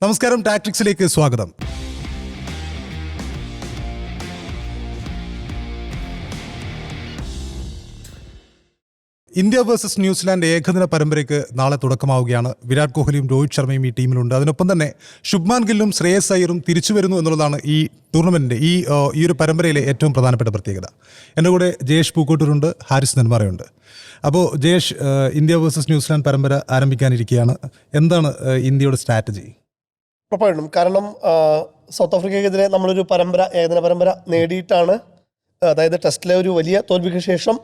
നമസ്കാരം, ടാക്ടിക്സിലേക്ക് സ്വാഗതം. India versus New Zealand ഏകദിന പരമ്പരയ്ക്ക് നാളെ തുടക്കമാവുകയാണ്. വിരാട് കോഹ്ലിയും രോഹിത് ശർമ്മയും ഈ ടീമിലുണ്ട്. അതിനൊപ്പം തന്നെ ശുഭ്മാൻ ഗില്ലും ശ്രേയസ് അയ്യറും തിരിച്ചു വരുന്നു എന്നുള്ളതാണ് ഈ ടൂർണമെൻറ്റിൻ്റെ ഈ ഒരു പരമ്പരയിലെ ഏറ്റവും പ്രധാനപ്പെട്ട പ്രത്യേകത. എൻ്റെ കൂടെ ജയേഷ് പൂക്കോട്ടൂരുണ്ട്, ഹാരിസ് നെന്മാറയുണ്ട്. അപ്പോൾ ജയേഷ്, ഇന്ത്യ വേഴ്സസ് ന്യൂസിലാൻഡ് പരമ്പര ആരംഭിക്കാനിരിക്കുകയാണ്. എന്താണ് ഇന്ത്യയുടെ സ്ട്രാറ്റജി? ഉറപ്പായിട്ടും. കാരണം സൗത്ത് ആഫ്രിക്കയ്ക്കെതിരെ നമ്മളൊരു ഏകദിന പരമ്പര നേടിയിട്ടാണ്, അതായത് ടെസ്റ്റിലെ ഒരു വലിയ തോൽവിക്ക് ശേഷം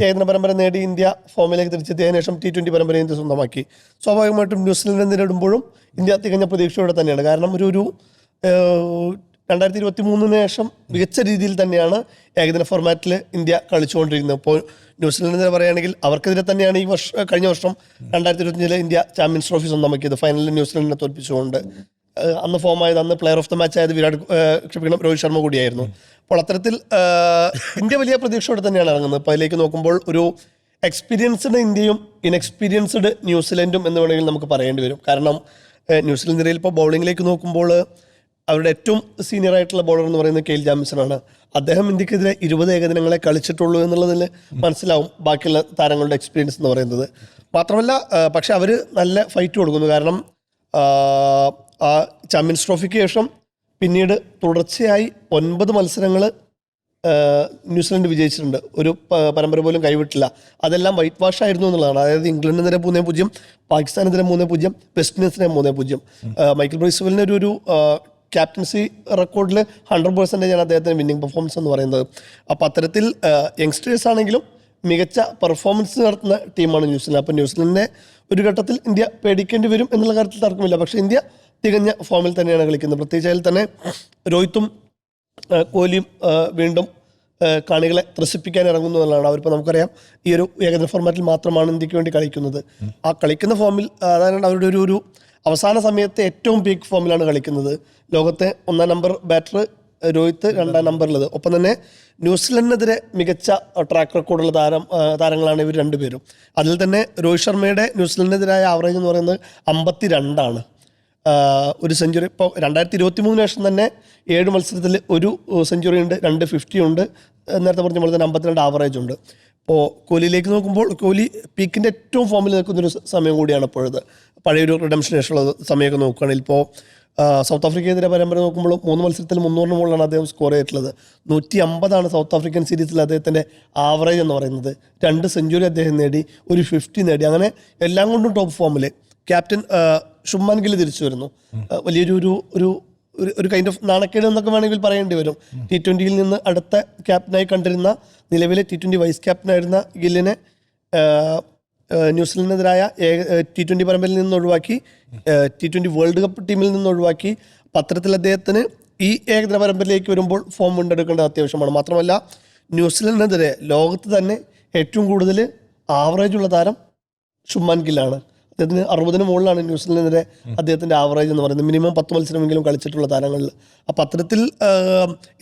ഏകദിന പരമ്പര നേടി ഇന്ത്യ ഫോമിലേക്ക് തിരിച്ചെത്തിയതിനു ശേഷം T20 പരമ്പര ഇന്ത്യ സ്വന്തമാക്കി. സ്വാഭാവികമായിട്ടും ന്യൂസിലൻഡിനെ നേരിടുമ്പോഴും ഇന്ത്യ തികഞ്ഞ പ്രതീക്ഷയോടെ തന്നെയാണ്. കാരണം ഒരു 2023 ശേഷം മികച്ച രീതിയിൽ തന്നെയാണ് ഏകദിന ഫോർമാറ്റിൽ ഇന്ത്യ കളിച്ചുകൊണ്ടിരിക്കുന്നത്. ഇപ്പോൾ ന്യൂസിലൻഡിനെ പറയുകയാണെങ്കിൽ അവർക്കെതിരെ തന്നെയാണ് കഴിഞ്ഞ വർഷം 2025 ഇന്ത്യ ചാമ്പ്യൻസ് ട്രോഫി സ്വന്തമാക്കിയത്, ഫൈനലിൽ ന്യൂസിലൻഡിനെ തോൽപ്പിച്ചുകൊണ്ട്. അന്ന് ഫോമായത്, അന്ന് പ്ലെയർ ഓഫ് ദ മാച്ച് ആയത് രോഹിത് ശർമ്മ കൂടിയായിരുന്നു. അപ്പോൾ അത്തരത്തിൽ ഇന്ത്യ വലിയ പ്രതീക്ഷയോടെ തന്നെയാണ് ഇറങ്ങുന്നത്. അപ്പോൾ അതിലേക്ക് നോക്കുമ്പോൾ ഒരു എക്സ്പീരിയൻസ്ഡ് ഇന്ത്യയും ഇൻഎക്സ്പീരിയൻസ്ഡ് ന്യൂസിലൻഡും എന്ന് വേണമെങ്കിൽ നമുക്ക് പറയേണ്ടി വരും. കാരണം ന്യൂസിലൻഡിൽ ഇപ്പോൾ ബൗളിങ്ങിലേക്ക് നോക്കുമ്പോൾ അവരുടെ ഏറ്റവും സീനിയർ ആയിട്ടുള്ള ബൗളർ എന്ന് പറയുന്നത് കെയിൽ ജാമിസൺ ആണ്. അദ്ദേഹം ഇന്ത്യക്കെതിരെ 20 ഏകദിനങ്ങളെ കളിച്ചിട്ടുള്ളൂ എന്നുള്ളതിൽ മനസ്സിലാവും ബാക്കിയുള്ള താരങ്ങളുടെ എക്സ്പീരിയൻസ് എന്ന് പറയുന്നത്. മാത്രമല്ല, പക്ഷെ അവർ നല്ല ഫൈറ്റ് കൊടുക്കുന്നു. കാരണം ആ ചാമ്പ്യൻസ് ട്രോഫിക്ക് ശേഷം പിന്നീട് തുടർച്ചയായി 9 മത്സരങ്ങൾ ന്യൂസിലൻഡ് വിജയിച്ചിട്ടുണ്ട്. ഒരു പരമ്പര പോലും കൈവിട്ടില്ല. അതെല്ലാം വൈറ്റ് വാഷ് ആയിരുന്നു എന്നുള്ളതാണ്. അതായത് ഇംഗ്ലണ്ടിനെതിരെ 3-0, പാകിസ്ഥാനെതിരെ 3-0, വെസ്റ്റ് ഇൻഡീസിനെ 3-0. മൈക്കൽ ബ്രൈസ്വെലിൻ്റെ ഒരു ക്യാപ്റ്റൻസി റെക്കോർഡിൽ 100% ആണ് അദ്ദേഹത്തിന് വിന്നിംഗ് പെർഫോമൻസ് എന്ന് പറയുന്നത്. അപ്പോൾ അത്തരത്തിൽ യങ്സ്റ്റേഴ്സ് ആണെങ്കിലും മികച്ച പെർഫോമൻസ് നടത്തുന്ന ടീമാണ് ന്യൂസിലൻഡ്. അപ്പോൾ ന്യൂസിലൻഡിനെ ഒരു ഘട്ടത്തിൽ ഇന്ത്യ പേടിക്കേണ്ടി വരും എന്നുള്ള കാര്യത്തിൽ തർക്കമില്ല. പക്ഷേ ഇന്ത്യ തികഞ്ഞ ഫോമിൽ തന്നെയാണ് കളിക്കുന്നത്. പ്രത്യേകിച്ച് അതിൽ തന്നെ രോഹിത്തും കോഹ്ലിയും വീണ്ടും കാണികളെ ത്രസിപ്പിക്കാൻ ഇറങ്ങുന്നു എന്നുള്ളതാണ്. അവരിപ്പോൾ നമുക്കറിയാം ഈ ഒരു ഏകദിന ഫോർമാറ്റിൽ മാത്രമാണ് ഇന്ത്യക്ക് വേണ്ടി കളിക്കുന്നത്. ആ കളിക്കുന്ന ഫോമിൽ അതായത് അവരുടെ ഒരു അവസാന സമയത്ത് ഏറ്റവും പീക്ക് ഫോമിലാണ് കളിക്കുന്നത്. ലോകത്തെ 1-ാം നമ്പർ ബാറ്റർ രോഹിത്ത്, 2-ാം നമ്പറിലത്. ഒപ്പം തന്നെ ന്യൂസിലൻഡിനെതിരെ മികച്ച ട്രാക്ക് റെക്കോർഡുള്ള താരങ്ങളാണ് ഇവർ രണ്ടുപേരും. അതിൽ തന്നെ രോഹിത് ശർമ്മയുടെ ന്യൂസിലൻഡിനെതിരായ ആവറേജ് എന്ന് പറയുന്നത് 52 ആണ്. ഒരു സെഞ്ചുറി ഇപ്പോൾ 2023 ശേഷം തന്നെ 7 മത്സരത്തിൽ ഒരു സെഞ്ചുറി ഉണ്ട്, 2 50 ഉണ്ട്. നേരത്തെ പറഞ്ഞ പോലെ തന്നെ 52 ആവറേജ് ഉണ്ട്. ഇപ്പോൾ കോഹ്ലിയിലേക്ക് നോക്കുമ്പോൾ കോഹ്ലി പീക്കിൻ്റെ ഏറ്റവും ഫോമിൽ നിൽക്കുന്നൊരു സമയം കൂടിയാണ് ഇപ്പോഴത്. പഴയൊരു റിഡംഷന് ശേഷമുള്ള സമയമൊക്കെ നോക്കുകയാണെങ്കിൽ ഇപ്പോൾ സൗത്ത് ആഫ്രിക്കയ്ക്കെതിരെ പരമ്പര നോക്കുമ്പോൾ 3 മത്സരത്തിൽ 300 മുകളിലാണ് അദ്ദേഹം സ്കോർ ചെയ്തിട്ടുള്ളത്. 150 സൗത്ത് ആഫ്രിക്കൻ സീരീസിൽ അദ്ദേഹത്തിൻ്റെ ആവറേജ് എന്ന് പറയുന്നത്. 2 സെഞ്ചുറി അദ്ദേഹം നേടി, ഒരു 50 നേടി. അങ്ങനെ എല്ലാം കൊണ്ടും ടോപ്പ് ഫോമിൽ. ക്യാപ്റ്റൻ ശുഭ്മാൻ ഗിൽ തിരിച്ചു വരുന്നു. വലിയൊരു ഒരു കൈൻഡ് ഓഫ് നാണക്കേട് എന്നൊക്കെ വേണമെങ്കിൽ പറയേണ്ടി വരും. T20 നിന്ന് അടുത്ത ക്യാപ്റ്റനായി കണ്ടിരുന്ന, നിലവിലെ T20 വൈസ് ക്യാപ്റ്റനായിരുന്ന ഗില്ലിനെ ന്യൂസിലൻഡിനെതിരായ T20 പരമ്പരയിൽ നിന്ന് ഒഴിവാക്കി, T20 വേൾഡ് കപ്പ് ടീമിൽ നിന്ന് ഒഴിവാക്കി. പത്രത്തിൽ അദ്ദേഹത്തിന് ഈ ഏകദിന പരമ്പരയിലേക്ക് വരുമ്പോൾ ഫോം വീണ്ടെടുക്കേണ്ടത് അത്യാവശ്യമാണ്. മാത്രമല്ല, ന്യൂസിലൻഡിനെതിരെ ലോകത്ത് തന്നെ ഏറ്റവും കൂടുതൽ ആവറേജുള്ള താരം ശുഭ്മാൻ ഗില്ലാണ്. അദ്ദേഹത്തിന് 60 മുകളിലാണ് ന്യൂസിലൻഡിനെതിരെ അദ്ദേഹത്തിൻ്റെ ആവറേജ് എന്ന് പറയുന്നത്. മിനിമം 10 മത്സരമെങ്കിലും കളിച്ചിട്ടുള്ള താരങ്ങളിൽ. അപ്പോൾ അത്തരത്തിൽ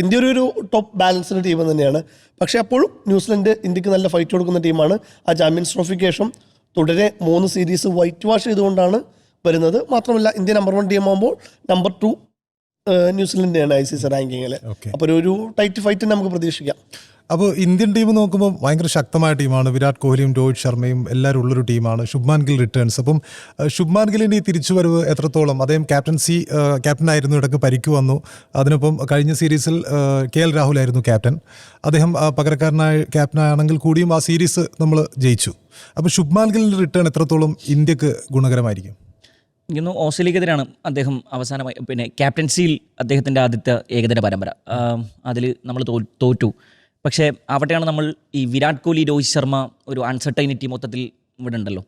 ഇന്ത്യ ഒരു ടോപ്പ് ബാലൻസ്ഡ് ടീം തന്നെയാണ്. പക്ഷേ അപ്പോഴും ന്യൂസിലൻഡ് ഇന്ത്യക്ക് നല്ല ഫൈറ്റ് കൊടുക്കുന്ന ടീമാണ്. ആ ചാമ്പ്യൻസ് ട്രോഫിക്ക് ശേഷം തുടരെ 3 സീരീസ് വൈറ്റ് വാഷ് ചെയ്തുകൊണ്ടാണ് വരുന്നത്. മാത്രമല്ല, ഇന്ത്യ നമ്പർ 1 ടീം ആകുമ്പോൾ നമ്പർ 2 ന്യൂസിലൻഡിനാണ് ICC റാങ്കിങ്ങിൽ. അപ്പോൾ ഒരു ടൈറ്റ് ഫൈറ്റ് നമുക്ക് പ്രതീക്ഷിക്കാം. അപ്പോൾ ഇന്ത്യൻ ടീം നോക്കുമ്പോൾ ഭയങ്കര ശക്തമായ ടീമാണ്. വിരാട് കോഹ്ലിയും രോഹിത് ശർമ്മയും എല്ലാവരും ഉള്ളൊരു ടീമാണ്. ശുഭ്മാൻ ഗിൽ റിട്ടേൺസ്. അപ്പം ശുഭ്മാൻ ഗില്ലിൻ്റെ ഈ തിരിച്ചുവരവ് എത്രത്തോളം? അദ്ദേഹം ക്യാപ്റ്റനായിരുന്നു, ഇടയ്ക്ക് പരിക്ക് വന്നു. അതിനൊപ്പം കഴിഞ്ഞ സീരീസിൽ KL രാഹുൽ ആയിരുന്നു ക്യാപ്റ്റൻ. അദ്ദേഹം പകരക്കാരനായ ക്യാപ്റ്റനാണെങ്കിൽ കൂടിയും ആ സീരീസ് നമ്മൾ ജയിച്ചു. അപ്പോൾ ശുഭ്മാൻ ഗില്ലിൻ്റെ റിട്ടേൺ എത്രത്തോളം ഇന്ത്യക്ക് ഗുണകരമായിരിക്കും? ഇന്ന് ഓസ്ട്രേലിയക്കെതിരാണ് അദ്ദേഹം അവസാനമായി ക്യാപ്റ്റൻസിയിൽ അദ്ദേഹത്തിൻ്റെ ആദ്യത്തെ ഏകദിന പരമ്പര. അതിൽ നമ്മൾ തോറ്റു. പക്ഷേ അവിടെയാണ് നമ്മൾ ഈ വിരാട് കോഹ്ലി, രോഹിത് ശർമ്മ ഒരു അൺസർട്ടൈനിറ്റി മൊത്തത്തിൽ ഇവിടെ ഉണ്ടല്ലോ.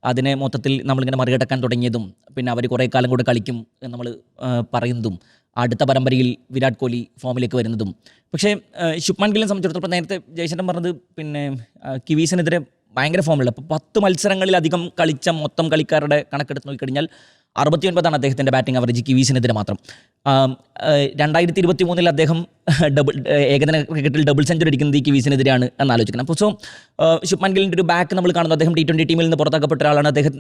അതിനെ മൊത്തത്തിൽ നമ്മളിങ്ങനെ മറികടക്കാൻ തുടങ്ങിയതും പിന്നെ അവർ കുറേ കാലം കൂടെ കളിക്കും എന്ന് നമ്മൾ പറയുന്നതും അടുത്ത പരമ്പരയിൽ വിരാട് കോഹ്ലി ഫോമിലേക്ക് വരുന്നതും. പക്ഷേ ശുഭ്മാൻ ഗില്ലിനെ സംബന്ധിച്ചിടത്തോളം നേരത്തെ ജയശങ്കർ പറഞ്ഞത് കിവീസിനെതിരെ ഭയങ്കര ഫോമിലുള്ള, അപ്പോൾ 10 മത്സരങ്ങളിലധികം കളിച്ച മൊത്തം കളിക്കാരുടെ കണക്കെടുത്ത് നോക്കിക്കഴിഞ്ഞാൽ 69 അദ്ദേഹത്തിൻ്റെ ബാറ്റിംഗ് അവറേജ് കിവീസിനെതിരെ മാത്രം. 2023 അദ്ദേഹം ഏകദിന ക്രിക്കറ്റിൽ ഡബിൾ സെഞ്ചുറി അടിക്കുന്നത് ഈ കിവീസിനെതിരെയാണ് എന്നാലോചിക്കണം. അപ്പോൾ ശുഭ്മാൻ ഗില്ലിൻ്റെ ഒരു ബാക്ക് നമ്മൾ കാണുന്നു. അദ്ദേഹം T20 ടീമിൽ നിന്ന് പുറത്താക്കപ്പെട്ട ഒരാളാണ്. അദ്ദേഹം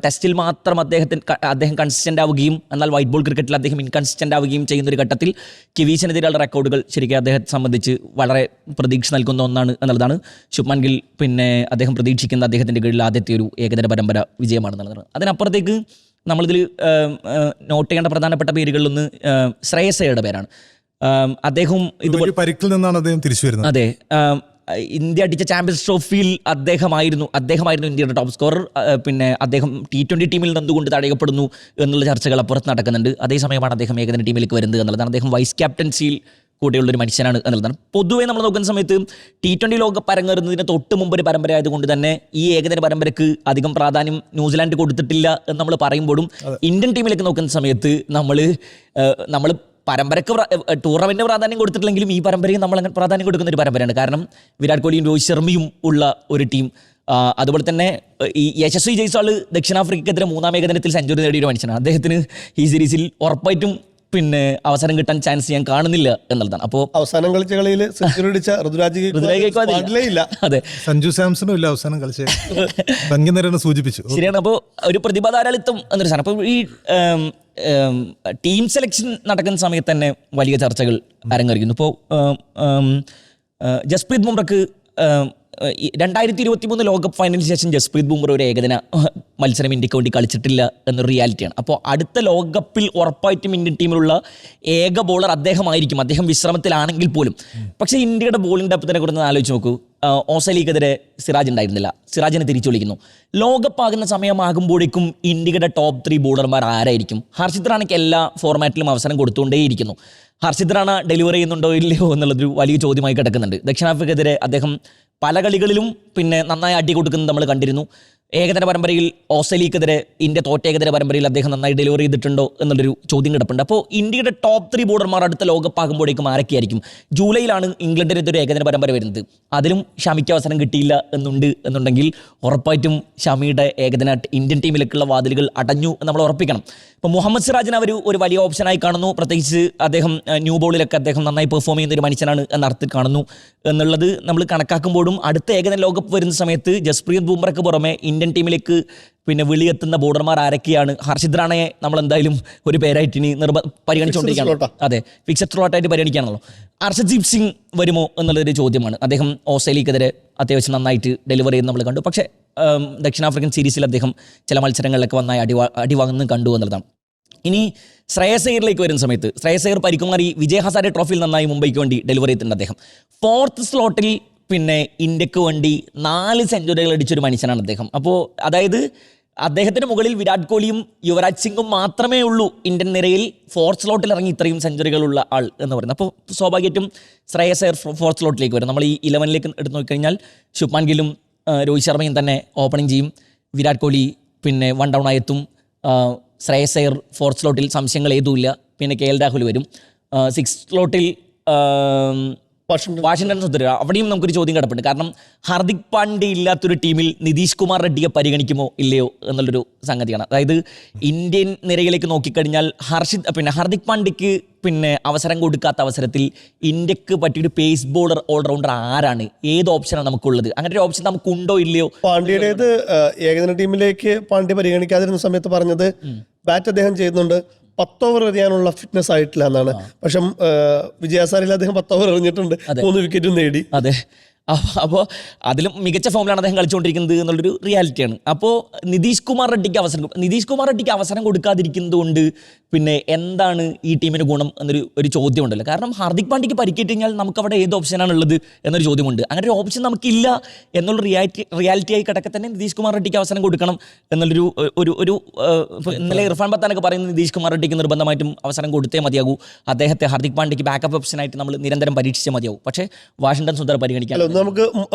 ടെസ്റ്റിൽ മാത്രം അദ്ദേഹം കൺസിസ്റ്റൻ്റ് ആവുകയും എന്നാൽ വൈറ്റ് ബോൾ ക്രിക്കറ്റിൽ അദ്ദേഹം ഇൻകൺസിസ്റ്റൻ്റ് ആവുകയും ചെയ്യുന്ന ഒരു ഘട്ടത്തിൽ കിവീസിനെതിരെയുള്ള റെക്കോർഡുകൾ ശരിക്കും അദ്ദേഹത്തെ സംബന്ധിച്ച് വളരെ പ്രതീക്ഷ നൽകുന്ന ഒന്നാണ് എന്നുള്ളതാണ്. ശുഭ്മാൻ ഗിൽ അദ്ദേഹം പ്രതീക്ഷിക്കുന്ന അദ്ദേഹത്തിൻ്റെ കീഴിൽ ആദ്യത്തെ ഒരു ഏകദിന പരമ്പര വിജയമാണെന്നുള്ളതാണ്. അതിനപ്പുറത്തേക്ക് നമ്മളിതിൽ നോട്ട് ചെയ്യേണ്ട പ്രധാനപ്പെട്ട പേരുകളിലൊന്ന് ശ്രേയസ് അയ്യരുടെ പേരാണ്. അദ്ദേഹം ഇതുപോലെ പരിക്കിൽ നിന്നാണ് അദ്ദേഹം തിരിച്ചു വരുന്നത്. അതെ, ഇന്ത്യ അടിച്ച ചാമ്പ്യൻസ് ട്രോഫിയിൽ അദ്ദേഹമായിരുന്നു ഇന്ത്യയുടെ ടോപ്പ് സ്കോറർ. അദ്ദേഹം T20 ടീമിൽ നിന്നുകൊണ്ട് തടയപ്പെടുന്നു എന്നുള്ള ചർച്ചകൾ അപ്പുറത്ത് നടക്കുന്നുണ്ട്. അതേസമയമാണ് അദ്ദേഹം ഏകദിന ടീമിലേക്ക് വരുന്നത് എന്നുള്ളതാണ്. അദ്ദേഹം വൈസ് ക്യാപ്റ്റൻസിയിൽ കൂടെയുള്ളൊരു മനുഷ്യനാണ് എന്നുള്ളതാണ്. പൊതുവേ നമ്മൾ നോക്കുന്ന സമയത്ത് T20 ലോകകപ്പ് അരങ്ങേറുന്നതിന് തൊട്ട് മുമ്പ് ഒരു പരമ്പര ആയതുകൊണ്ട് തന്നെ ഈ ഏകദിന പരമ്പരയ്ക്ക് അധികം പ്രാധാന്യം ന്യൂസിലാൻഡ് കൊടുത്തിട്ടില്ല എന്ന് നമ്മൾ പറയുമ്പോഴും ഇന്ത്യൻ ടീമിലേക്ക് നോക്കുന്ന സമയത്ത് നമ്മൾ പരമ്പരയ്ക്ക് ടൂർണമെൻറ്റിന് പ്രാധാന്യം കൊടുത്തിട്ടില്ലെങ്കിലും ഈ പരമ്പരയും നമ്മൾ അങ്ങനെ പ്രാധാന്യം കൊടുക്കുന്ന ഒരു പരമ്പരയാണ്. കാരണം വിരാട് കോഹ്ലിയും രോഹിത് ശർമ്മയും ഉള്ള ഒരു ടീം. അതുപോലെ തന്നെ ഈ യശസ്വി ജയ്സ്വാൾ ദക്ഷിണാഫ്രിക്കയ്ക്കെതിരെ 3-ാം ഏകദിനത്തിൽ സെഞ്ചുറി നേടിയ ഒരു മനുഷ്യനാണ്. അദ്ദേഹത്തിന് ഈ സീരീസിൽ ഉറപ്പായിട്ടും അവസരം കിട്ടാൻ ചാൻസ് ഞാൻ കാണുന്നില്ല എന്നുള്ളതാണ്. അപ്പോൾ അവസാനം കളിച്ച കളിയിൽ സെഞ്ചുറി അടിച്ച ഋതുരാജ് ഇല്ല. അതെ, സഞ്ജു സാംസണും ഇല്ല അവസാനം കളിച്ച് സംഗീതനെ സൂചിപ്പിച്ചു. ശരിയാണ്. അപ്പോൾ ഒരു പ്രതിഭാധാരാളിത്തം എന്നൊരു സാധനം. അപ്പോൾ ഈ ടീം സെലക്ഷൻ നടക്കുന്ന സമയത്ത് തന്നെ വലിയ ചർച്ചകൾ അരങ്ങേറിക്കുന്നു. ഇപ്പോൾ ജസ്പ്രീത് ബുംറയ്ക്ക് 2023 ലോകകപ്പ് ഫൈനലിന് ശേഷം ജസ്പ്രീത് ബുംറ ഒരു ഏകദിന മത്സരം ഇന്ത്യക്ക് വേണ്ടി കളിച്ചിട്ടില്ല എന്നൊരു റിയാലിറ്റിയാണ്. അപ്പോൾ അടുത്ത ലോകകപ്പിൽ ഉറപ്പായിട്ടും ഇന്ത്യൻ ടീമിലുള്ള ഏക ബോളർ അദ്ദേഹമായിരിക്കും, അദ്ദേഹം വിശ്രമത്തിലാണെങ്കിൽ പോലും. പക്ഷേ ഇന്ത്യയുടെ ബോളിംഗ് ഡെപ്തിനെ കുറിച്ച് ആലോചിച്ച് നോക്കൂ. ഓസ്ട്രേലിയക്കെതിരെ സിറാജ് ഉണ്ടായിരുന്നില്ല, സിറാജിനെ തിരിച്ചു വിളിക്കുന്നു. ലോകകപ്പ് ആകുന്ന സമയമാകുമ്പോഴേക്കും ഇന്ത്യയുടെ ടോപ്പ് 3 ബോളർമാർ ആരായിരിക്കും? ഹർഷിത് റാണയ്ക്ക് എല്ലാ ഫോർമാറ്റിലും അവസരം കൊടുത്തുകൊണ്ടേയിരിക്കുന്നു. ഹർഷിത് റാണ ഡെലിവറി ചെയ്യുന്നുണ്ടോ ഇല്ലയോ എന്നുള്ളതൊരു വലിയ ചോദ്യമായി കിടക്കുന്നുണ്ട്. ദക്ഷിണാഫ്രിക്കയ്ക്കെതിരെ അദ്ദേഹം പല കളികളിലും നന്നായി അടി കൊടുക്കുന്നത് നമ്മൾ കണ്ടിരുന്നു. ഏകദിന പരമ്പരയിൽ ഓസ്ട്രേലിയക്കെതിരെ ഇന്ത്യ തോറ്റ ഏകദിന പരമ്പരയിൽ അദ്ദേഹം നന്നായി ഡെലിവറി ചെയ്തിട്ടുണ്ടോ എന്നുള്ളൊരു ചോദ്യം കിടപ്പുണ്ട്. അപ്പോൾ ഇന്ത്യയുടെ ടോപ്പ് 3 ബോളർമാർ അടുത്ത ലോകകപ്പ് ആകുമ്പോഴേക്കും ആരൊക്കെയായിരിക്കും? ജൂലൈയിലാണ് ഇംഗ്ലണ്ടിനെതിരെ ഒരു ഏകദിന പരമ്പര വരുന്നത്. അതിലും ഷമിക്ക് അവസരം കിട്ടിയില്ല എന്നുണ്ടെങ്കിൽ ഉറപ്പായിട്ടും ഷമിയുടെ ഏകദിന ഇന്ത്യൻ ടീമിലേക്കുള്ള വാതിലുകൾ അടഞ്ഞു എന്ന് നമ്മൾ ഉറപ്പിക്കണം. ഇപ്പോൾ മുഹമ്മദ് സിറാജിനെ അവർ ഒരു വലിയ ഓപ്ഷനായി കാണുന്നു. പ്രത്യേകിച്ച് അദ്ദേഹം ന്യൂ ബോളിലൊക്കെ അദ്ദേഹം നന്നായി പെർഫോം ചെയ്യുന്ന ഒരു മനുഷ്യനാണ് എന്ന അർത്ഥത്തിൽ കാണുന്നു എന്നുള്ളത് നമ്മൾ കണക്കാക്കുമ്പോഴും അടുത്ത ഏകദിന ലോകകപ്പ് വരുന്ന സമയത്ത് ജസ്പ്രീത് ബുംറയ്ക്ക് പുറമെ ഇന്ത്യൻ ടീമിലേക്ക് വെളിയെത്തുന്ന ബോളർമാർ ആരൊക്കെയാണ്? ഹർഷിത് റാണയെ നമ്മൾ എന്തായാലും ഒരു പേരായിട്ട് ഇനി പരിഗണിച്ചുകൊണ്ടിരിക്കുകയാണ്. അതെ, ഫിക്സഡ് സ്ലോട്ടായിട്ട് പരിഗണിക്കുകയാണല്ലോ. ഹർഷദ്ദീപ് സിംഗ് വരുമോ എന്നുള്ളൊരു ചോദ്യമാണ്. അദ്ദേഹം ഓസ്ട്രേലിയക്കെതിരെ അത്യാവശ്യം നന്നായിട്ട് ഡെലിവറി ചെയ്യുന്ന നമ്മൾ കണ്ടു. പക്ഷേ ദക്ഷിണാഫ്രിക്കൻ സീരീസിൽ അദ്ദേഹം ചില മത്സരങ്ങളിലൊക്കെ വന്നായി അടിവാങ്ങുന്നത് കണ്ടു എന്നുള്ളതാണ്. ഇനി ശ്രേയസ് അയ്യറിലേക്ക് വരുന്ന സമയത്ത് ശ്രേയസ് അയ്യർ പരിക്കുമാറി വിജയ് ഹസാരെ ട്രോഫിയിൽ നന്നായി മുംബൈക്ക് വേണ്ടി ഡെലിവറി ചെയ്തിട്ടുണ്ട്. അദ്ദേഹം 4th സ്ലോട്ടിൽ ഇന്ത്യക്ക് വേണ്ടി 4 സെഞ്ചുറികൾ അടിച്ചൊരു മനുഷ്യനാണ് അദ്ദേഹം. അപ്പോൾ അതായത് അദ്ദേഹത്തിന് മുകളിൽ വിരാട് കോഹ്ലിയും യുവരാജ് സിംഗും മാത്രമേ ഉള്ളൂ ഇന്ത്യൻ നിരയിൽ 4th സ്ലോട്ടിൽ ഇറങ്ങി ഇത്രയും സെഞ്ചുറികളുള്ള ആൾ എന്ന് പറയുന്നത്. അപ്പോൾ സ്വാഭാവികമായിട്ടും ശ്രേയസ് അയ്യർ 4th സ്ലോട്ടിലേക്ക് വരും. നമ്മൾ ഈ 11ലേക്ക് എടുത്ത് നോക്കിക്കഴിഞ്ഞാൽ ശുഭ്മാൻ ഗില്ലും രോഹിത് ശർമ്മയും തന്നെ ഓപ്പണിംഗ് ചെയ്യും. വിരാട് കോഹ്ലി 1 ഡൗൺ ആയി എത്തും. ശ്രേയസ് അയ്യർ 4th സ്ലോട്ടിൽ സംശയങ്ങൾ ഏതുമില്ല. KL രാഹുൽ വരും. 6th സ്ലോട്ടിൽ Washington Sundar. അവിടെയും നമുക്കൊരു ചോദ്യം കിടപ്പുണ്ട്. കാരണം ഹാർദിക് പാണ്ഡ്യ ഇല്ലാത്തൊരു ടീമിൽ നിതീഷ് കുമാർ റെഡ്ഡിയെ പരിഗണിക്കുമോ ഇല്ലയോ എന്നുള്ളൊരു സംഗതിയാണ്. അതായത് ഇന്ത്യൻ നിരയിലേക്ക് നോക്കിക്കഴിഞ്ഞാൽ ഹാർദിക് പാണ്ഡ്യയ്ക്ക് അവസരം കൊടുക്കാത്ത അവസരത്തിൽ ഇന്ത്യക്ക് പറ്റിയൊരു പേസ് ബോളർ ഓൾറൗണ്ടർ ആരാണ്? ഏത് ഓപ്ഷനാണ് നമുക്കുള്ളത്? അങ്ങനെ ഒരു ഓപ്ഷൻ നമുക്കുണ്ടോ ഇല്ലയോ? പാണ്ഡ്യയുടേത് ഏകദിന ടീമിലേക്ക് പാണ്ഡ്യ പരിഗണിക്കാതിരുന്ന സമയത്ത് പറഞ്ഞത് ബാറ്റ് അദ്ദേഹം ചെയ്യുന്നുണ്ട്, 10 ഓവർ എറിയാനുള്ള ഫിറ്റ്നസ് ആയിട്ടില്ല എന്നാണ്. പക്ഷെ വിജയ് ഹസാരയിൽ അദ്ദേഹം 10 ഓവർ എറിഞ്ഞിട്ടുണ്ട്, 3 വിക്കറ്റും നേടി. അതെ, അപ്പോൾ അതിലും മികച്ച ഫോമിലാണ് അദ്ദേഹം കളിച്ചുകൊണ്ടിരിക്കുന്നത് എന്നുള്ളൊരു റിയാലിറ്റിയാണ്. അപ്പോൾ നിതീഷ് കുമാർ റെഡ്ഡിക്ക് അവസരം കൊടുക്കാതിരിക്കുന്നത് കൊണ്ട് എന്താണ് ഈ ടീമിന് ഗുണം എന്നൊരു ചോദ്യമുണ്ടല്ലോ. കാരണം ഹാർദിക് പാണ്ഡ്യയ്ക്ക് പരിക്കേറ്റ് കഴിഞ്ഞാൽ നമുക്കവിടെ ഏത് ഓപ്ഷനാണ് ഉള്ളത് എന്നൊരു ചോദ്യമുണ്ട്. അങ്ങനെ ഒരു ഓപ്ഷൻ നമുക്കില്ല എന്നുള്ള റിയാലിറ്റിയായി കിടക്കെ തന്നെ നിതീഷ് കുമാർ റെഡ്ഡിക്ക് അവസരം കൊടുക്കണം എന്നുള്ളൊരു ഇന്നലെ ഇർഫാൻ പത്താനൊക്കെ പറയുന്നത് നിതീഷ് കുമാർ റെഡ്ഡിക്ക് നിർബന്ധമായിട്ടും അവസരം കൊടുത്തേ മതിയാകൂ. അദ്ദേഹത്തെ ഹാർദിക് പാണ്ഡ്യയ്ക്ക് ബാക്കപ്പ് ഓപ്ഷനായിട്ട് നമ്മൾ നിരന്തരം പരീക്ഷിച്ചേ മതിയാവും. പക്ഷേ വാഷിംഗ്ടൺ സുന്ദർ പരിഗണിക്കാൻ നമുക്ക്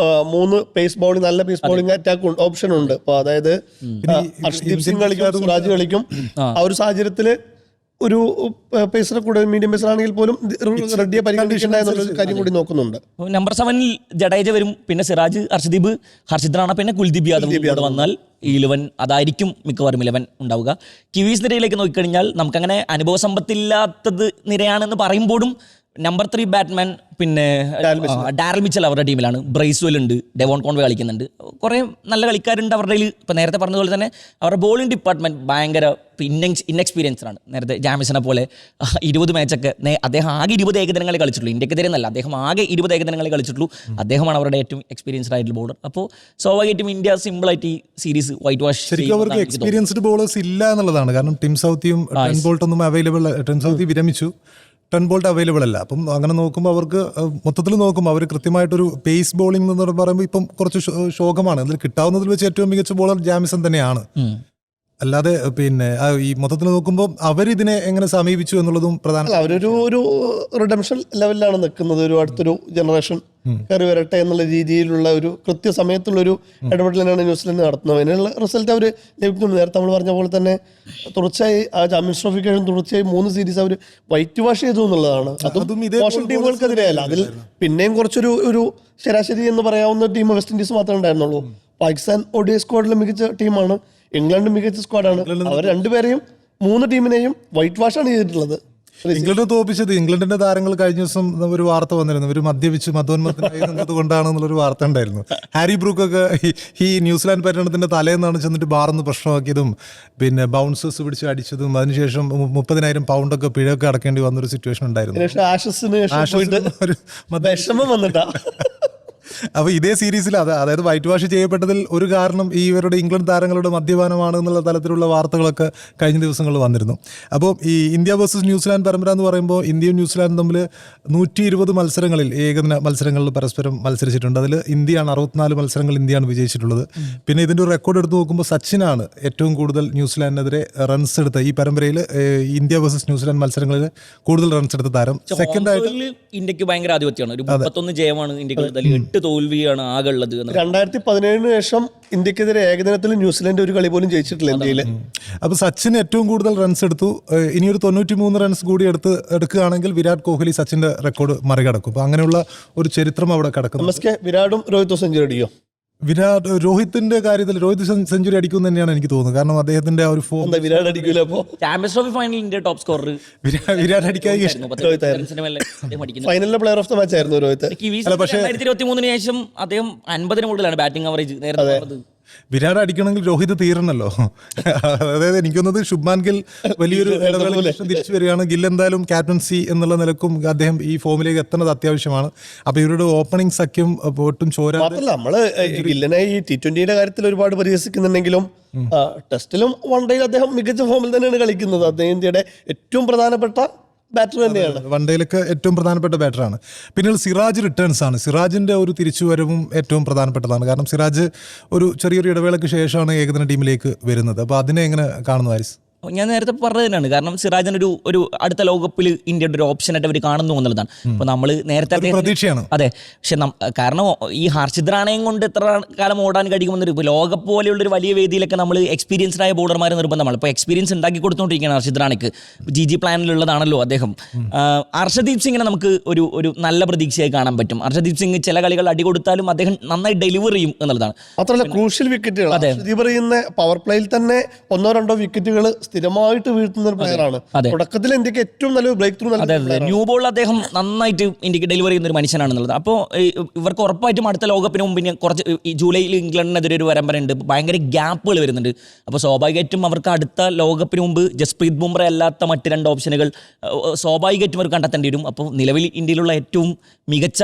3 പേസ് ബോളിംഗ്, നല്ല പേസ് ബോളിംഗ് അറ്റാക്ക് ഓപ്ഷൻ ഉണ്ട്. അപ്പൊ അതായത് ഹർഷദീപ് സിംഗ് കളിക്കും, സിറാജ് കളിക്കും. ആ ഒരു സാഹചര്യത്തില് ഒരു പേസറെ കൂടെ മീഡിയം പേസർ ആണെങ്കിൽ പോലും റെഡ്ഡിയെ പരിഗണിക്കേണ്ട എന്നുള്ള കാര്യം കൂടി നോക്കുന്നുണ്ട്. നമ്പർ 7-ൽ ജഡേജ വരും, പിന്നെ സിറാജ്, ഹർഷദീപ്, ഹർഷിത് റാണ, പിന്നെ കുൽദീപ് യാദവ് വന്നാൽ ഈ 11 അതായിരിക്കും മിക്കവാറും 11 ഉണ്ടാവുക. കിവീസ് നിരയിലേക്ക് നോക്കിക്കഴിഞ്ഞാൽ നമുക്കങ്ങനെ അനുഭവ സമ്പത്തില്ലാത്തത് നിരയാണെന്ന് പറയുമ്പോഴും നമ്പർ 3 ബാറ്റ്മാൻ പിന്നെ ഡാരൽ മിച്ചൽ അവരുടെ ടീമിലാണ്. ബ്രൈസ്വെൽ ഉണ്ട്, ഡെവോൺ കോൺവേ കളിക്കുന്നുണ്ട്, കുറേ നല്ല കളിക്കാരുണ്ട് അവരുടെ കയ്യിൽ. ഇപ്പോൾ നേരത്തെ പറഞ്ഞതുപോലെ തന്നെ അവരുടെ ബോളിംഗ് ഡിപ്പാർട്ട്മെൻറ്റ് ഭയങ്കര ഇൻഎക്സ്പീരിയൻസ്ഡ് ആണ്. നേരത്തെ ജാമിസനെ പോലെ 20 മാച്ചൊക്കെ അദ്ദേഹം ആകെ 20 ഏകദിനങ്ങളെ കളിച്ചിട്ടുള്ളൂ. ഇന്ത്യക്കെതിരെ എന്നല്ല, അദ്ദേഹം ആകെ 20 ഏകദിനങ്ങളെ കളിച്ചിട്ടുള്ളൂ. അദ്ദേഹമാണ് അവരുടെ ഏറ്റവും എക്സ്പീരിയൻസ്ഡ് ആയിട്ടുള്ള ബോളർ. അപ്പോൾ സ്വാഭാവികമായിട്ടും ഇന്ത്യ സിമ്പിളായിട്ട് ഈ സീരീസ് വൈറ്റ് വാഷ് ശരിക്കും അവർക്ക് എക്സ്പീരിയൻസ്ഡ് ബോളേഴ്സ് ഇല്ല എന്നുള്ളതാണ്. കാരണം ടിം സൗത്തിയും ടെൻ ബോൾട്ടൊന്നും അവൈലബിൾ, ടെൻ സൗത്തി വിരമിച്ചു, 10 ബോൾട്ട് അവൈലബിൾ അല്ല. അപ്പം അങ്ങനെ നോക്കുമ്പോൾ അവർക്ക് മൊത്തത്തിൽ നോക്കുമ്പോൾ അവർ കൃത്യമായിട്ടൊരു പേസ് ബോളിംഗ് എന്ന് പറയുമ്പോൾ ഇപ്പം കുറച്ച് ശോകമാണ്. അതിൽ കിട്ടാവുന്നതിൽ വെച്ച് ഏറ്റവും മികച്ച ബോളർ ജാമിസൺ തന്നെയാണ്. അല്ലാതെ പിന്നെ ഈ മൊത്തത്തിൽ നോക്കുമ്പോൾ അവരിതിനെ എങ്ങനെ സമീപിച്ചു എന്നുള്ളതും പ്രധാന. അവരൊരു റിഡംഷൻ ലെവലിലാണ് നിൽക്കുന്നത്. ഒരു അടുത്തൊരു ജനറേഷൻ കയറി വരട്ടെ എന്നുള്ള രീതിയിലുള്ള ഒരു കൃത്യസമയത്തുള്ളൊരു ഇടപെടലാണ് ന്യൂസിലൻഡ് നടത്തുന്നത്. അതിനുള്ള റിസൾട്ട് അവർ ലഭിക്കുന്നുണ്ട്. നേരത്തെ നമ്മൾ പറഞ്ഞ പോലെ തന്നെ തുടർച്ചയായി ആ ചാമ്പ്യൻസ് ട്രോഫിക്ക് ശേഷം തുടർച്ചയായി 3 സീരീസ് അവർ വൈറ്റ് വാഷ് ചെയ്തു എന്നുള്ളതാണ്. അതും മോശം ടീമുകൾക്കെതിരെയല്ല. അതിൽ പിന്നെയും കുറച്ചൊരു ശരാശരി എന്ന് പറയാവുന്ന ടീം വെസ്റ്റ് ഇൻഡീസ് മാത്രമേ ഉണ്ടായിരുന്നുള്ളൂ. പാകിസ്ഥാൻ ODI സ്ക്വാഡിലെ മികച്ച ടീമാണ്, ഇംഗ്ലണ്ട് മികച്ച സ്ക്വാഡാണ്. അവർ രണ്ടുപേരെയും 3 ടീമിനെയും വൈറ്റ് വാഷാണ് ചെയ്തിട്ടുള്ളത്. ഇംഗ്ലണ്ട് തോപ്പിച്ചത് ഇംഗ്ലണ്ടിന്റെ താരങ്ങൾ കഴിഞ്ഞ ദിവസം ഒരു വാർത്ത വന്നിരുന്നു, ഒരു മദ്യപിച്ച് മതോന്മത്തിനായി നിന്നത് കൊണ്ടാണെന്നുള്ളൊരു വാർത്ത ഉണ്ടായിരുന്നു. ഹാരി ബ്രൂക്കൊക്കെ ഈ ന്യൂസിലാൻഡ് പര്യടനത്തിന്റെ തലേന്നാണ് ചെന്നിട്ട് ബാർന്ന് പ്രശ്നമാക്കിയതും പിന്നെ ബൗൺസേഴ്സ് പിടിച്ച് അടിച്ചതും അതിനുശേഷം 30,000 പൗണ്ടൊക്കെ പിഴയൊക്കെ അടക്കേണ്ടി വന്നൊരു സിറ്റുവേഷൻ ഉണ്ടായിരുന്നു. വിഷമം വന്നിട്ടാ. അപ്പോൾ ഇതേ സീരീസിൽ അതായത് വൈറ്റ് വാഷ് ചെയ്യപ്പെട്ടതിൽ ഒരു കാരണം ഈ ഇവരുടെ ഇംഗ്ലണ്ട് താരങ്ങളുടെ മദ്യപാനമാണ് എന്നുള്ള തലത്തിലുള്ള വാർത്തകളൊക്കെ കഴിഞ്ഞ ദിവസങ്ങളിൽ വന്നിരുന്നു. അപ്പോൾ ഈ ഇന്ത്യ വേഴ്സസ് ന്യൂസിലാൻഡ് പരമ്പര എന്ന് പറയുമ്പോൾ ഇന്ത്യയും ന്യൂസിലാൻഡും തമ്മിൽ 120 മത്സരങ്ങളിൽ ഏകദിന മത്സരങ്ങളിൽ പരസ്പരം മത്സരിച്ചിട്ടുണ്ട്. അതിൽ ഇന്ത്യയാണ് 64 മത്സരങ്ങൾ ഇന്ത്യയാണ് വിജയിച്ചിട്ടുള്ളത്. പിന്നെ ഇതിൻ്റെ ഒരു റെക്കോർഡ് എടുത്ത് നോക്കുമ്പോൾ സച്ചിനാണ് ഏറ്റവും കൂടുതൽ ന്യൂസിലാൻഡിനെതിരെ റൺസ് എടുത്ത ഈ പരമ്പരയിൽ ഇന്ത്യ വേഴ്സസ് ന്യൂസിലാൻഡ് മത്സരങ്ങളിൽ കൂടുതൽ റൺസ് എടുത്ത താരം. സെക്കൻഡായിട്ട് ഇന്ത്യക്ക് ഭയങ്കര ആധിപത്യമാണ്. ഒരു 31 ജയമാണ് ഇന്ത്യക്ക്, 8 തോൽവിയാണ് ആകെ ഉള്ളത്. 2017 ശേഷം ഇന്ത്യക്കെതിരെ ഏകദിനത്തിൽ ന്യൂസിലൻഡ് ഒരു കളി പോലും ജയിച്ചിട്ടില്ല ഇന്ത്യയിൽ. അപ്പോൾ സച്ചിൻ ഏറ്റവും കൂടുതൽ റൺസ് എടുത്തു. ഇനിയൊരു 93 റൺസ് കൂടി എടുക്കുകയാണെങ്കിൽ വിരാട് കോഹ്ലി സച്ചിന്റെ റെക്കോർഡ് മറികടക്കും. അപ്പോൾ അങ്ങനെയുള്ള ഒരു ചരിത്രം അവിടെ കിടക്കുന്നു. വിരാടും രോഹിത്തും സെഞ്ചുറി അടിയോ? രോഹിത്തിന്റെ കാര്യത്തിൽ രോഹിത് സെഞ്ചുറി അടിക്കും തന്നെയാണ് എനിക്ക് തോന്നുന്നത്. കാരണം അദ്ദേഹത്തിന്റെ ആ ഒരു ഫോം. വിരാട് അടിക്കൂല. ചാമ്പ്യൻസ് ട്രോഫി ഫൈനലിൽ ഇന്ത്യ ടോപ്പ് സ്കോറർ വിരാട് അടിക്കായി ഫൈനലിലെ പ്ലെയർ ഓഫ് ദ മാച്ച് ആയിരുന്നു രോഹിത്. 2023 ശേഷം അദ്ദേഹം 50 മുകളിലാണ് ബാറ്റിംഗ് അവറേജ്. നേരത്തെ വിരാട് അടിക്കണമെങ്കിൽ രോഹിത് തീരണല്ലോ. അതായത് എനിക്കൊന്നത് ശുഭ്മാൻ ഗിൽ വലിയൊരു തിരിച്ചു വരികയാണ്. ഗിൽ എന്തായാലും ക്യാപ്റ്റൻസി എന്നുള്ള നിലക്കും അദ്ദേഹം ഈ ഫോമിലേക്ക് എത്തുന്നത് അത്യാവശ്യമാണ്. അപ്പൊ ഇവരുടെ ഓപ്പണിംഗ് സഖ്യം ഒട്ടും ചോരാതെ. നമ്മള് ഗില്ലിനെ ഈ T20 കാര്യത്തിൽ ഒരുപാട് പരിഹസിക്കുന്നുണ്ടെങ്കിലും ടെസ്റ്റിലും വൺഡേയിൽ അദ്ദേഹം മികച്ച ഫോമിൽ തന്നെയാണ് കളിക്കുന്നത്. അദ്ദേഹം ഇന്ത്യയുടെ ഏറ്റവും പ്രധാനപ്പെട്ട ബാറ്റർ തന്നെയാണ്. വൺഡേയിലൊക്കെ ഏറ്റവും പ്രധാനപ്പെട്ട ബാറ്ററാണ്. പിന്നീട് സിറാജ് റിട്ടേൺസ് ആണ്. സിറാജിന്റെ ഒരു തിരിച്ചുവരവും ഏറ്റവും പ്രധാനപ്പെട്ടതാണ്. കാരണം സിറാജ് ഒരു ചെറിയൊരു ഇടവേളയ്ക്ക് ശേഷമാണ് ഏകദിന ടീമിലേക്ക് വരുന്നത്. അപ്പോൾ അതിനെ എങ്ങനെ കാണുന്നു ഹാരിസ്? ഞാൻ നേരത്തെ പറഞ്ഞത് തന്നെയാണ്. കാരണം സിറാജിന് ഒരു അടുത്ത ലോകകപ്പിൽ ഇന്ത്യയുടെ ഒരു ഓപ്ഷനായിട്ട് അവർ കാണുന്നു എന്നുള്ളതാണ്. അപ്പോൾ നമ്മൾ നേരത്തെ പ്രതീക്ഷയാണ്. അതെ, പക്ഷെ കാരണം ഈ ഹർഷിത് റാണയും കൊണ്ട് എത്ര കാലം ഓടാൻ കഴിയുമെന്നൊരു ഇപ്പോൾ ലോകകപ്പ് പോലെയുള്ളൊരു വലിയ വേദിയിലൊക്കെ നമ്മൾ എക്സ്പീരിയൻസ്ഡ് ആയ ബോളർമാർ നിർബന്ധമാണ്. ഇപ്പോൾ എക്സ്പീരിയൻസ് ഉണ്ടാക്കി കൊടുത്തുകൊണ്ടിരിക്കുകയാണ് ഹർഷിത് റാണയ്ക്ക്. GG പ്ലാനിലുള്ളതാണല്ലോ അദ്ദേഹം. ഹർഷദീപ് സിംഗിനെ നമുക്ക് ഒരു നല്ല പ്രതീക്ഷയായി കാണാൻ പറ്റും. ഹർഷദീപ് സിംഗ് ചില കളികൾ അടി കൊടുത്താലും അദ്ദേഹം നന്നായി ഡെലിവർ ചെയ്യും എന്നുള്ളതാണ്. മാത്രമല്ല ക്രൂഷ്യൽ വിക്കറ്റുകൾ ഹർഷദീപ് എറിയുന്ന പവർ പ്ലേയിൽ തന്നെ 1-2 വിക്കറ്റുകൾ സ്ഥിരമായിട്ട് വീഴ്ത്തുന്ന ഒരു പ്ലെയറാണ്. തുടക്കത്തിൽ ഇന്ത്യക്ക് ഏറ്റവും നല്ലൊരു ബ്രേക്ക് ത്രൂ. ന്യൂ ബോളിൽ അദ്ദേഹം നന്നായിട്ട് ഇന്ത്യക്ക് ഡെലിവറി ചെയ്യുന്ന ഒരു മനുഷ്യനാണെന്നുള്ളത്. അപ്പോൾ ഇവർക്ക് ഉറപ്പായിട്ടും അടുത്ത ലോകകപ്പിന് മുമ്പ് കുറച്ച് ഈ ജൂലൈയിൽ ഇംഗ്ലണ്ടിനെതിരെ ഒരു പരമ്പരയുണ്ട്. ഭയങ്കര ഗ്യാപ്പുകൾ വരുന്നുണ്ട്. അപ്പോൾ സ്വാഭാവികമായിട്ടും അവർക്ക് അടുത്ത ലോകകപ്പിന് മുമ്പ് ജസ്പ്രീത് ബുംറ അല്ലാത്ത മറ്റ് 2 ഓപ്ഷനുകൾ സ്വാഭാവികമായിട്ടും അവർ കണ്ടെത്തേണ്ടി വരും. അപ്പോൾ നിലവിൽ ഇന്ത്യയിലുള്ള ഏറ്റവും മികച്ച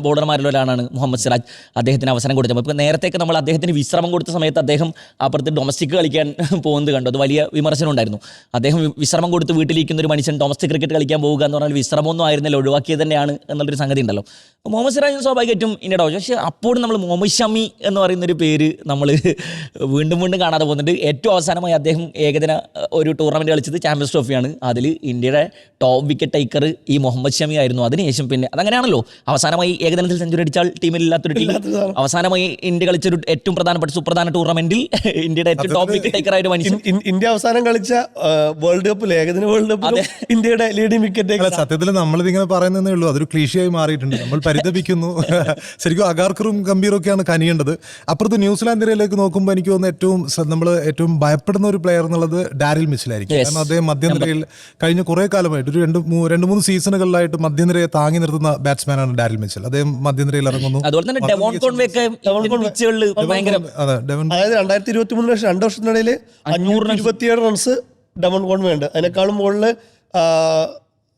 ബോളർമാരിൽ ഒരാളാണ് മുഹമ്മദ് സിറാജ്. അദ്ദേഹത്തിന് അവസരം കൊടുത്തപ്പോൾ ഇപ്പോൾ നേരത്തേക്ക് നമ്മൾ അദ്ദേഹത്തിന് വിശ്രമം കൊടുത്ത സമയത്ത് അദ്ദേഹം അപ്പുറത്ത് ഡൊമസ്റ്റിക് കളിക്കാൻ പോകുന്നത് കണ്ടു. അത് വലിയ വിമർശനം ഉണ്ടായിരുന്നു. അദ്ദേഹം വിശ്രമം കൊടുത്ത് വീട്ടിലിരിക്കുന്ന ഒരു മനുഷ്യൻ ഡൊമസ്റ്റിക് ക്രിക്കറ്റ് കളിക്കാൻ പോവുക എന്ന് പറഞ്ഞാൽ വിശ്രമമൊന്നും ആയിരുന്നില്ല, ഒഴിവാക്കിയത് തന്നെയാണ് എന്നുള്ളൊരു സംഗതി ഉണ്ടല്ലോ. മുഹമ്മദ് സിറാജിന് സ്വാഭാവികമായിട്ടും ഇന്ത്യയുടെ ആവശ്യം. പക്ഷേ അപ്പോഴും നമ്മൾ മുഹമ്മദ് ഷമി എന്ന് പറയുന്നൊരു പേര് നമ്മൾ വീണ്ടും കാണാതെ പോകുന്നുണ്ട്. ഏറ്റവും അവസാനമായി അദ്ദേഹം ഏകദിന ഒരു ടൂർണമെൻറ്റ് കളിച്ചത് ചാമ്പ്യൻസ് ട്രോഫിയാണ്. അതിൽ ഇന്ത്യയുടെ ടോപ്പ് വിക്കറ്റ് ടേക്കർ ഈ മുഹമ്മദ് ഷമി ആയിരുന്നു. അതിനുശേഷം പിന്നെ അതങ്ങനെയാണല്ലോ, അവസാന അവസാനമായി ഏകദിനത്തിൽ സെഞ്ചുറി അടിച്ചാൽ ടീമിൽ ഇല്ലാത്തൊരു ടീം, അവസാനമായി ഇന്ത്യ കളിച്ചൊരു ഏറ്റവും പ്രധാനപ്പെട്ട സുപ്രധാന ടൂർണമെന്റിൽ ഇന്ത്യയുടെ ഏറ്റവും ടോപ്പ് വിക്കറ്റ് ടേക്കർ ആയ ഒരു മനുഷ്യൻ. ഇന്ത്യ അവസാനം കളിച്ച വേൾഡ് കപ്പിൽ, ഏകദിന വേൾഡ് കപ്പിൽ ഇന്ത്യയുടെ ലീഡിംഗ് വിക്കറ്റ്. സത്യത്തിൽ നമ്മളിതിങ്ങനെ പറയുന്നതേ ഉള്ളൂ, അതൊരു ക്ലീശയായി മാറിയിട്ടുണ്ട്. നമ്മൾ പരിതപിക്കുന്നു. ശരിക്കും അഗാർക്കറും ഗംഭീറും ഒക്കെയാണ് കനിയേണ്ടത്. അപ്പുറത്ത് ന്യൂസിലാൻഡിലേക്ക് നോക്കുമ്പോൾ എനിക്ക് തോന്നുന്നു നമ്മൾ ഏറ്റവും ഭയപ്പെടുന്ന ഒരു പ്ലെയർ എന്നുള്ളത് ഡാരിൽ മിച്ചലായിരിക്കും. കാരണം അദ്ദേഹം മധ്യനിരയിൽ കഴിഞ്ഞ കുറേ കാലമായിട്ട് ഒരു രണ്ട് മൂന്ന് സീസണുകളിലായിട്ട് മധ്യനിരയെ താങ്ങി നിർത്തുന്ന ബാറ്റ്സ്മാനാണ് ഡാരിൽ മിച്ചൽ. അദ്ദേഹം മധ്യനിരയിൽ ഇറങ്ങുന്നു. അതുപോലെ തന്നെ ഡെവോൺ കോൺവേ ഒക്കെ പിച്ചുകളിൽ ഭയങ്കര, അതായത് 2023 2 വർഷത്തിനിടയിൽ 527 റൺസ് ഡെവൺ കോൺവേ ഉണ്ട്. അതിനേക്കാളും മുകളിൽ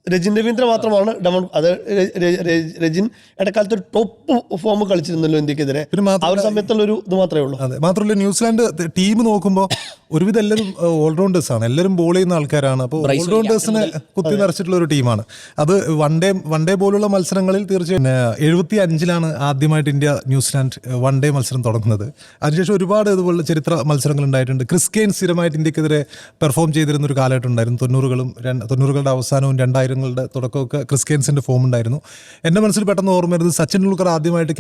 രജിൻ രവീന്ദ്ര മാത്രമാണ് ഡെവൺ. അത് രജിൻ ഇടക്കാലത്ത് ഒരു ടോപ്പ് ഫോം കളിച്ചിരുന്നല്ലോ ഇന്ത്യക്കെതിരെ. ആ ഒരു സമയത്തുള്ള ഒരു ഇത് മാത്രമേ ഉള്ളൂ. അതെ, മാത്രമല്ല ന്യൂസിലാൻഡ് ടീം നോക്കുമ്പോൾ ഒരുവിധം എല്ലാവരും ഓൾറൗണ്ടേഴ്സ് ആണ്, എല്ലാവരും ബോൾ ചെയ്യുന്ന ആൾക്കാരാണ്. അപ്പോൾ ഓൾറൗണ്ടേഴ്സിനെ കുത്തി നിറച്ചിട്ടുള്ള ഒരു ടീമാണ് അത്. വൺ ഡേ പോലുള്ള മത്സരങ്ങളിൽ തീർച്ചയായും 75-ലാണ് ആദ്യമായിട്ട് ഇന്ത്യ ന്യൂസിലാൻഡ് വൺ ഡേ മത്സരം തുടങ്ങുന്നത്. അതിനുശേഷം ഒരുപാട് ഇതുപോലുള്ള ചരിത്ര മത്സരങ്ങൾ ഉണ്ടായിട്ടുണ്ട്. ക്രിസ് കെയ്ൻ സ്ഥിരമായിട്ട് ഇന്ത്യക്കെതിരെ പെർഫോം ചെയ്തിരുന്ന ഒരു കാലഘട്ടം ഉണ്ടായിരുന്നു. 90-കളുടെ അവസാനവും 2000-കളുടെ തുടക്കമൊക്കെ ക്രിസ് കെയ്ൻസിന്റെ ഫോം ഉണ്ടായിരുന്നു. എൻ്റെ മനസ്സിൽ പെട്ടെന്ന് ഓർമ്മ വരുന്നത് സച്ചിൻ ടെണ്ടുൽക്കർ ആദ്യമായിട്ട്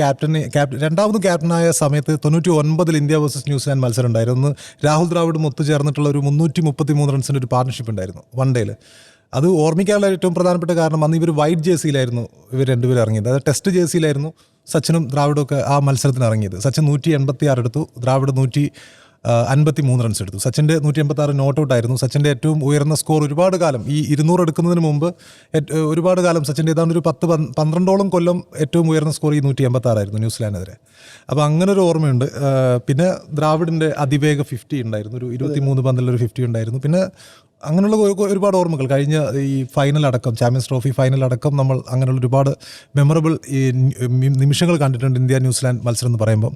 രണ്ടാമത് ക്യാപ്റ്റനായ സമയത്ത് 99-ൽ ഇന്ത്യ വേഴ്സസ് ന്യൂസിലാൻഡ് മത്സരം ഉണ്ടായിരുന്നു. രാഹുൽ ദ്രാവിഡ് ഒത്തുചേർന്നിട്ടുള്ള ഒരു 333 റൺസിൻ്റെ ഒരു പാർട്ണർഷിപ്പ് ഉണ്ടായിരുന്നു വൺ ഡേയിൽ. അത് ഓർമ്മിക്കാനുള്ള ഏറ്റവും പ്രധാനപ്പെട്ട കാരണം അന്ന് ഇവർ വൈറ്റ് ജേഴ്സിയിലായിരുന്നു ഇവർ രണ്ടുപേരും ഇറങ്ങിയത്. അതായത് ടെസ്റ്റ് ജേഴ്സിയിലായിരുന്നു സച്ചിനും ദ്രാവിഡും ഒക്കെ ആ മത്സരത്തിന് ഇറങ്ങിയത്. സച്ചിൻ 186 എടുത്തു, ദ്രാവിഡ് 153 റൺസ് എടുത്തു. സച്ചിൻ്റെ 186 നോട്ട് ഔട്ട് ആയിരുന്നു. സച്ചിൻ്റെ ഏറ്റവും ഉയർന്ന സ്കോർ ഒരുപാട് കാലം, ഈ 200 എടുക്കുന്നതിന് മുമ്പ് ഒരുപാട് കാലം സച്ചിൻ്റെ ഏതാണ്ട് ഒരു 10-12 കൊല്ലം ഏറ്റവും ഉയർന്ന സ്കോർ ഈ 186 ആയിരുന്നു ന്യൂസിലാൻഡിനെതിരെ. അപ്പോൾ അങ്ങനെ ഒരു ഓർമ്മയുണ്ട്. പിന്നെ ദ്രാവിഡിൻ്റെ അതിവേഗ 50 ഉണ്ടായിരുന്നു, ഒരു 23 പന്തിലൊരു 50 ഉണ്ടായിരുന്നു. പിന്നെ അങ്ങനെയുള്ള ഒരുപാട് ഓർമ്മകൾ കഴിഞ്ഞ ഈ ഫൈനലടക്കം, ചാമ്പ്യൻസ് ട്രോഫി ഫൈനലടക്കം നമ്മൾ അങ്ങനെയുള്ള ഒരുപാട് മെമ്മറബിൾ ഈ നിമിഷങ്ങൾ കണ്ടിട്ടുണ്ട് ഇന്ത്യ ന്യൂസിലാൻഡ് മത്സരം എന്ന് പറയുമ്പോൾ.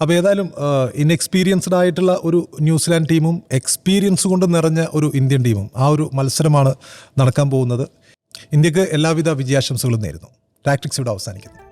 അപ്പോൾ ഏതായാലും ഇൻഎക്സ്പീരിയൻസ്ഡ് ആയിട്ടുള്ള ഒരു ന്യൂസിലാൻഡ് ടീമും എക്സ്പീരിയൻസ് കൊണ്ട് നിറഞ്ഞ ഒരു ഇന്ത്യൻ ടീമും ആ ഒരു മത്സരമാണ് നടക്കാൻ പോകുന്നത്. ഇന്ത്യക്ക് എല്ലാവിധ വിജയാശംസകളും നേരുന്നു. ടാക്ടിക്സ് ഇവിടെ അവസാനിക്കുന്നു.